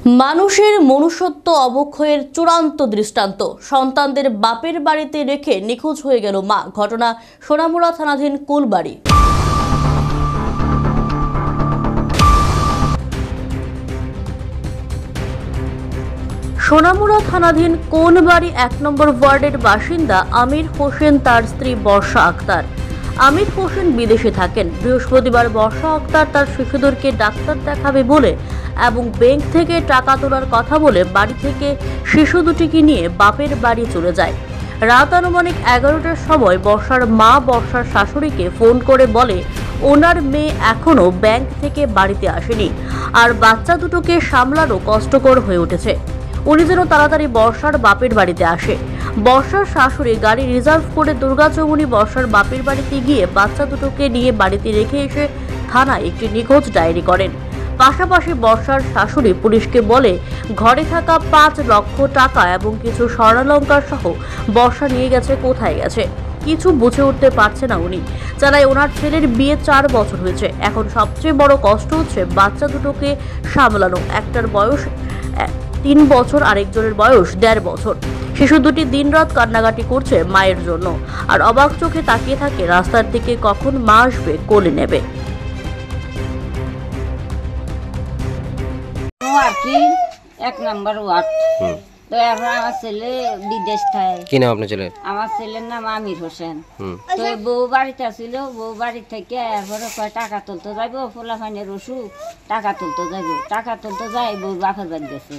মানুষের মনুষ্যত্ব অবক্ষয়ের চূড়ান্ত দৃষ্টান্ত। সন্তানদের বাপের বাড়িতে রেখে নিখোঁজ হয়ে গেল মা। ঘটনা সোনামুড়া থানাধীন কুলবাড়ি। সোনামুড়া থানাধীন কোলবাড়ি ১ নম্বর ওয়ার্ডের বাসিন্দা আমির হোসেন তার স্ত্রী বর্ষা আক্তার। আমির হোসেন বিদেশে থাকেন। বৃহস্পতিবার বর্ষা আক্তার তার শিশুদেরকে ডাক্তার দেখাবে বলে এবং ব্যাংক থেকে টাকা তোলার কথা বলে বাড়ি থেকে শিশু দুটিকে নিয়ে বাপের বাড়ি চলে যায়। রাত আনুমানিক ১১টার সময় বর্ষার মা বর্ষার শাশুড়িকে ফোন করে বলে ওনার মেয়ে এখনো ব্যাংক থেকে বাড়িতে আসেনি আর বাচ্চা দুটোকে সামলানো কষ্টকর হয়ে উঠেছে। উনি যেন তাড়াতাড়ি বর্ষার বাপের বাড়িতে আসে। বর্ষার শাশুড়ি গাড়ি রিজার্ভ করে দুর্গাচৌমুনি বর্ষার বাপের বাড়িতে গিয়ে বাচ্চা দুটোকে নিয়ে বাড়িতে রেখে এসে থানায় একটি নিখোঁজ ডায়েরি করেন। পাশাপাশি বর্ষার শাশুড়ি পুলিশকে বলে ঘরে থাকা ৫ লক্ষ টাকা এবং কিছু স্বর্ণালঙ্কার সহ বর্ষা নিয়ে গেছে কোথায় গেছে কিছু বুঝে উঠতে পারছে না উনি। জানায় ওনার ছেলের বিয়ে ৪ বছর হয়েছে। এখন সবচেয়ে বড় কষ্ট হচ্ছে বাচ্চা দুটোকে সামলানো। একটার বয়স ৩ বছর, আরেকজনের বয়স ১.৫ বছর। শিশু দুটি দিনরাত কান্নাকাটি করছে মায়ের জন্য আর অবাক চোখে তাকিয়ে থাকে রাস্তার দিকে কখন মা আসবে কোলে নেবে। আর কি ১ নম্বর ওয়ার্ড। তো এখন আমার ছেলে বিদেশ থাকে। কি নাম আপনার ছেলের? আমার ছেলের নাম আমির হোসেন। তো বউ বাড়িতে ছিল, বউ বাড়ি থেকে এরপরে কয় টাকা তুলতে যাইব, ফোলাফাইনের অসুখ, টাকা তুলতে যাইব। টাকা তুলতে যাই বউ বাপের বাড়ি গেছে।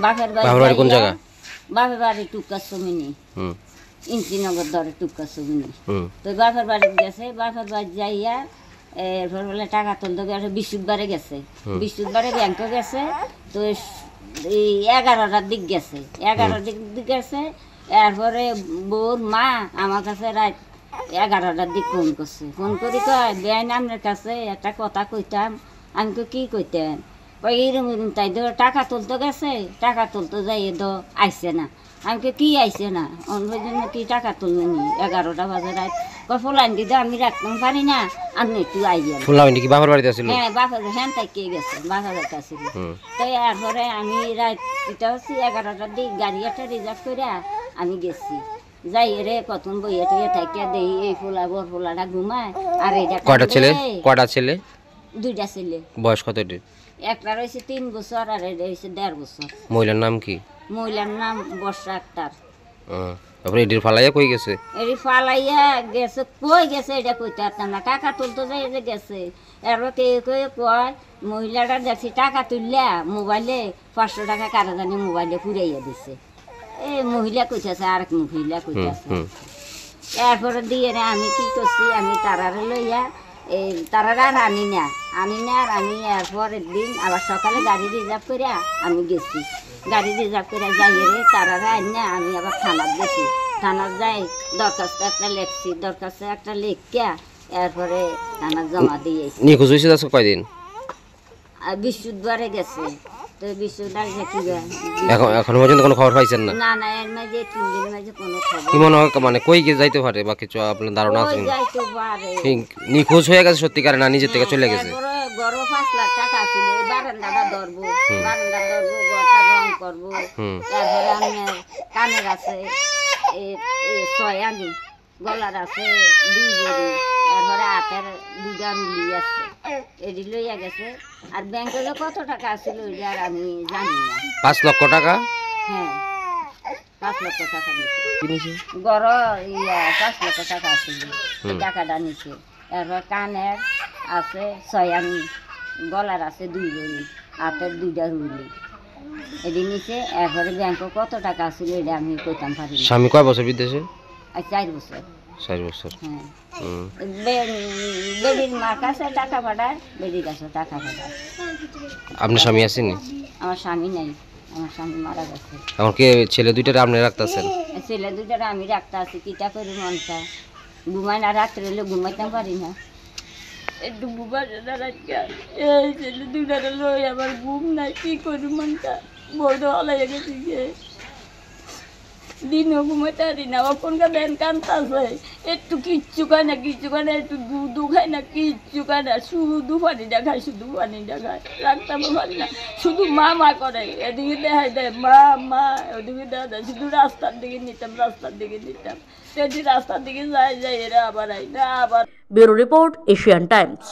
বাপের বাড়ি কোন জায়গা? বাপের বাড়ি টুকা চমিনি, ইঞ্চিনগর ধরে টুকা চমিনি। তো বাপের বাড়ি গেছে, বাপের বাড়ি যাইয়া এরপর বলে টাকা তুলতে গেছে। বৃহস্পতিবারে গেছে, বৃহস্পতিবারে ব্যাংকে গেছে। তো এই ১১টার দিক গেছে, ১১টার দিক গেছে। এরপরে বউর মা আমার কাছে রাত ১১টার দিক ফোন করছে। ফোন করি কয় বেআইন আপনার কাছে একটা কথা কইতাম। আমি কি কইতেন? কই এরম এরম তাই ধর টাকা তুলতে গেছে, টাকা তুলতে যাই তো আইসে না। আমি কি আইসে না? অন্য জন্য কি টাকা তুলবে নি? ১১টা বাজে রাত। কই ফোলাইন দিতে আমি রাখতে পারি না, আপনি একটু আইয়া। ফোলাইন কি বাপের বাড়িতে ছিল? হ্যাঁ, বাপের হ্যাঁ তাই গেছে, বাপের বাড়িতে ছিল। তো এরপরে আমি রাত এটা হচ্ছে ১১টার দিক গাড়ি একটা রিজার্ভ করে আমি গেছি। যাই রে প্রথম বইয়ে টইয়ে থাকে দেই এই ফোলা বর ফোলাটা ঘুমায়। আর এটা কয়টা ছেলে? কয়টা ছেলে? ২টা ছেলে। বয়স কত এদের? একটা রয়েছে 3 বছর আর এটা রয়েছে ১.৫ বছর। মহিলার নাম কি? মহিলার নাম বর্ষা আক্তার। তারপরে এদের ফালাইয়া কই গেছে? এরি ফালাইয়া গেছে, কই গেছে এটা কইতে পারতাম না। টাকা তুলতে যাই যে গেছে। এরপর কেউ কয় মহিলাটা দেখছি টাকা তুললা মোবাইলে ৫০০ টাকা কারা জানি মোবাইলে পুরাইয়া দিছে। এই মহিলা কইতেছে, আরেক মহিলা কইতেছে। এরপরে দিয়ে আমি কি করছি, আমি তারারে লইয়া এই তারারা আর আনি না আর আমি এরপরের দিন আবার সকালে গাড়ি রিজার্ভ করে আমি গেছি। গাড়ি রিজার্ভ করে যাই রে তারারা আনি না আমি আবার থানার গেছি। থানার যাই দরখাস্ত একটা লেখছি, দরখাস্ত একটা লেখিয়া এরপরে থানার জমা দিয়েছি। নিখোঁজ হয়েছে আজকে কয়দিন? বৃহস্পতিবারে গেছে। তো বৃহস্পতিবার দেখি এখন পর্যন্ত কোনো খবর পাইছেন না? না না, এর মাঝে ৩ দিনের মাঝে কোনো খবর। কি মনে হয় মানে কই গিয়ে যাইতে পারে বা কিছু আপনার ধারণা আছে? যাইতে পারে নিখোঁজ হয়ে গেছে সত্যিকারে না নিজের থেকে চলে গেছে? গড় ৫ লাখ টাকা ছিল। এই বারান্দাটা ধরবো, বারান্দা ধরবো, ঘরটা রং করবো। এরপরে আমার কানের আছে ৬ আনি, গলার আছে ২ বড়ি, এরপরে হাতের ২টা রুলি আছে। এটি লইয়া গেছে। আর ব্যাংকে যে কত টাকা ছিল ওইটা আর আমি জানি না। ৫ লক্ষ টাকা? হ্যাঁ, ৫ লক্ষ টাকা নিচ্ছে। গড় ৫ লক্ষ টাকা ছিল, টাকাটা নিচ্ছে। এরপর কানের আছে ৬ আনি, গলার আছে ২ বড়ি, হাতের ২টা রুলি এটি নিচে। এরপরে ব্যাংকে কত টাকা ছিল এটা আমি কইতাম পারি। স্বামী কয় বছর বিদেশে? ৪ বছর। ৪ বছর। হ্যাঁ, বেডির মার কাছে টাকা পাঠায়, বেডির কাছে টাকা পাঠায়। আপনার স্বামী আসেনি? আমার স্বামী নাই, আমার স্বামী মারা গেছে। এখন কে ছেলে দুইটারে আপনি রাখতেছেন? ছেলে দুইটারে আমি রাখতে আছি। কিটা করি মনটা ঘুমাই না, রাত্রে হলে ঘুমাইতে পারি না। একটু ঘুমাই না রাখা, এই ছেলে দুইটারে লই আমার ঘুম নাই, কি করি মনটা বড় হলাই গেছি। দিনও ঘুমাইতে পারি না, ওখানকার দেন কান্তাছে, একটু কিচ্ছু খায় না, কিচ্ছু খায় না, একটু দুধও খায় না, কিচ্ছু খায় না, শুধু পানিটা খায়, শুধু পানিটা খায়, রাখতে পারি না, শুধু মা মা করে, এদিকে দেখাই দেয় মা মা, ওদিকে দেখা দেয়, শুধু রাস্তার দিকে নিতাম, সেদিন রাস্তার দিকে যাই এরা আবার আই না আবার। Bureau report, Asian Times.